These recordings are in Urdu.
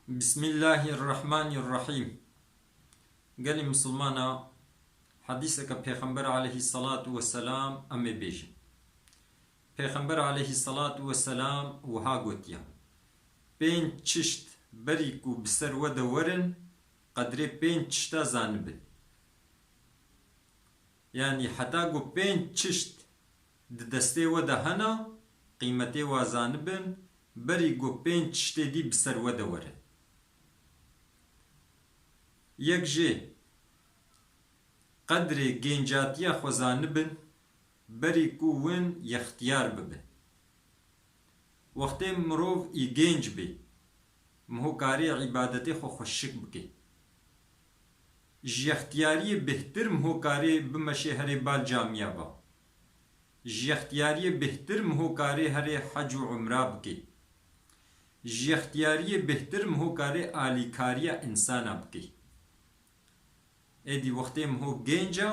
بسم الله الرحمن الرحيم. قال مسلمانا حديثك پیغمبر عليه الصلاة والسلام أمي بيجي پیغمبر عليه الصلاة والسلام وها قوتيا بين تشت بريكو بسر ودورن قدري بين تشتا زانبن، يعني حتى قو بين تشت دستي ودا هنا قيمتي وزانبن بريكو بين تشتي دي بسر ودورن یک جه قدر گنجاتیا خوزان بن بری کوون یختیار ببن وقتی مروف ای گنج بی مهو کاری عبادتی خو خوشک بکی جیختیاری بهتر مهو کاری بمشه هری بال جامعه با جیختیاری بهتر مهو کاری هری حج و عمره بکی جیختیاری بهتر مهو کاری آلی کاری انسان بکی ادي وقتی مهو گنجا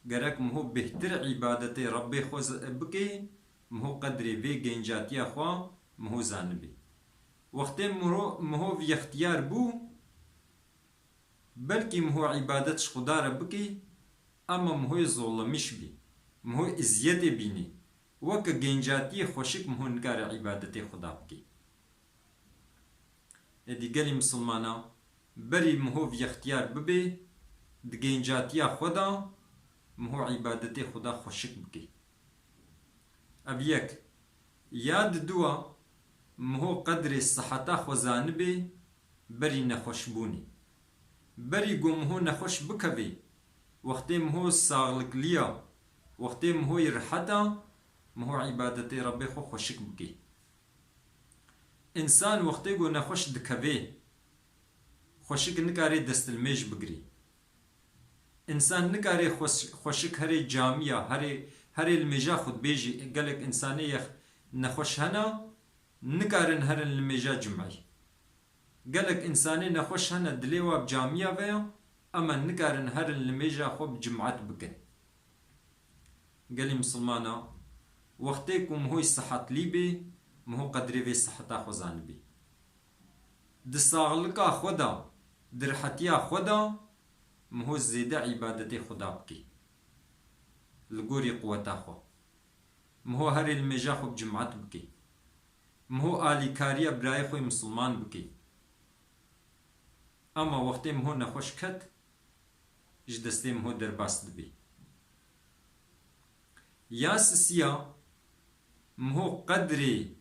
گرک مهو بهتر عبادت ربی خوز بکی مهو قدری وی گنجاتی خوا مهو زانبی وقتی مهو وی اختیار بو بلکی مهو عبادتش خدا را بکی اما مهو ظلمش بی مهو ازیت بینی وک گنجاتی خوشک مهو نکار عبادت خدا بکی ادی گلی مسلمانا بری مهو وی اختیار ببی دگنجاتیا خدا مهو عبادت خدا خوشک بکی اب یک یاد دوا مهو قدر صحتا خوزان بی بری نخوش بونی بری گو مهو نخوش بکوی وقتی مهو ساغلق لیا وقتی مهو رحتا مهو عبادت ربی خو خوشک بکی انسان وقتی گو نخوش دکوی خوشک نکاری دست المیج بگری انسان نکاره خوشک هری جامعه هری المجا خود بیجی قالك انسانی یخ نخوش هنا نکارن هر المجا جمعی قالك انسانی نخوش هنا دلیوا بجامعه ویا اما نکارن هر المجا خوب جمعت بکن قالي مسلمانا وقتی کم هوی صحت لی بی مهو قدری وی صحتا خوزان بی دساغلقا خدا درحتیا خدا مهو زیده عبادت خدا بکی لگوری قوتا خو مهو هر المجا خو بجمعت بکی مهو آلی کاری برای خوی مسلمان بکی اما وقتی مهو نخوش کت جدستی مهو در باست بی یا سسیا مهو قدری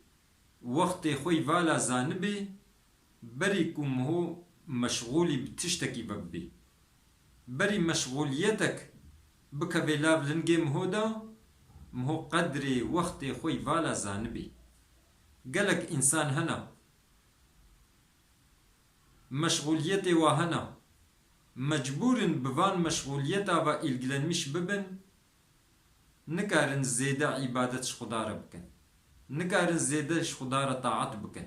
وقتی خوی والا زانبی بری کو مهو مشغولی بتشتکی ببی بری مشغولیتك بكبي لاب لنجي مهودا مهو قدري وقتي خوي والا زانبي قالك انسان هنا مشغوليتي وهنا مجبور بفان مشغوليتا و الجلن مش ببن نكارن زيادة عبادتش خدارة بكن نكارن زيادة خدارة طاعت بكن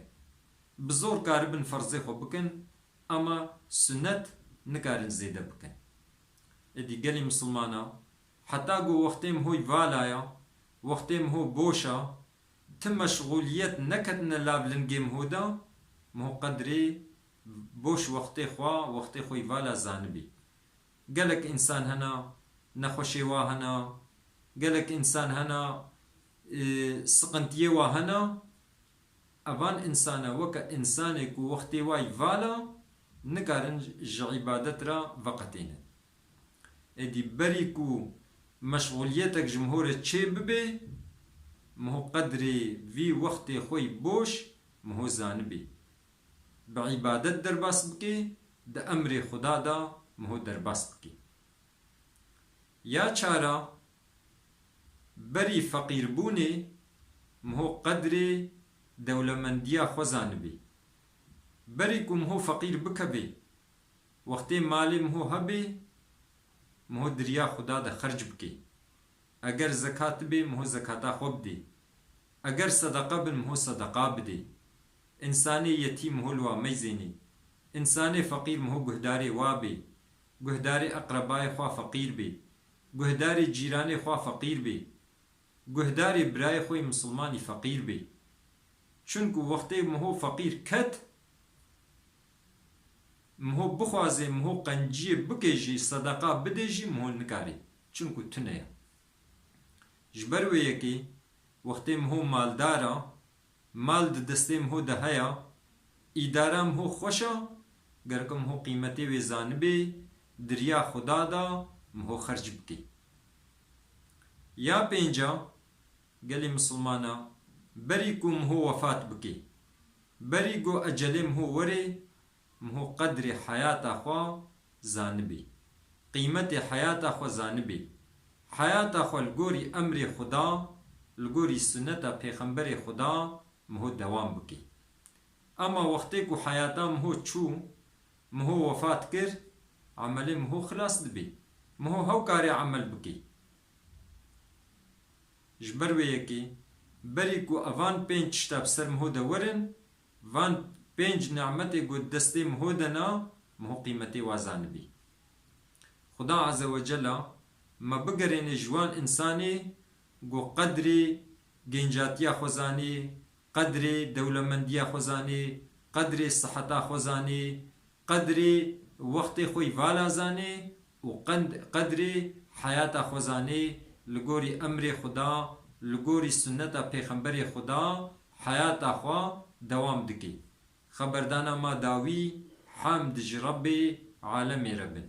بزور كاربن فرزي خو بكن اما سنت نكارن زيادة بكن ادي قالي مسلمانا حتى قو وقتهم هو يفالايا وقتهم هو بوشا تم مشغوليات نكتنا لابلن جيم هودا مهو قدري بوش وقتي خو يفالا زانبي قالك انسان هنا نخوشي هنا قالك انسان هنا سقنتيه هنا افان انسانا وكا انسانك وقتي يفالا نكارن عبادت را وقتين ادي بريكو مشغوليتك جمهور تشي ببي مهو قدري في وقت خوي بوش مهو زانبي بعبادت درباس بكي دا امر خدا دا مهو درباس بكي يا چارا بري فقير بوني مهو قدري دولمنديا خو زانبي بريكو مهو فقير بكبي وقت مالي مهو هبي مهو دریا خدا دا خرج بکی اگر زکات بی مهو زکاتا خوب دی اگر صدقه بن مهو صدقه بدی انسانی یتیم مهو لوا میزینی انسانی فقیر مهو گهداری وابی گهداری اقربای خوا فقیر بی گهداری جیرانی خوا فقیر بی گهداری برای خوی مسلمانی فقیر بی چونکو وقتی مهو فقیر کت مهو بخوازه مهو قنجی بکیجی صدقه بدیجی مهو نکاری چونکو تنه جبروی یکی وقتی مهو مالدارا مال دسته مهو دهیا اداره مهو خوشا گرکم مهو قیمتی و زانبی دریا خدا دا مهو خرج بکی یا پینجا گلی مسلمانا بری کو مهو وفات بکی بری گو اجلی مهو وری مهو قدر حیات خوا زانبی قیمت حیات خوا زانبی حیات خوا لگوری امر خدا لگوری سنت پیغمبر خدا مهو دوام بکی اما وقتی کو حیاتا مهو چو مهو وفات کر عمل مهو خلاص دبی مهو هو کاری عمل بکی جبروی یکی بری کو اوان پینج شتاب سر مهو دورن وان پینج نعمتی گو دستی مهو دنا مهو قیمتی وازان بی خدا عز و جل ما بگرین جوان انسانی گو قدری گنجاتیا خوزانی قدری دولمندیا خوزانی قدری صحتا خوزانی قدری وقت خوی والا زانی و قدری حیات خوزانی لگوری امر خدا لگوری سنت پیغمبر خدا حیات خوا دوام دکی خبردانا ما داوی حمد رب عالم ربن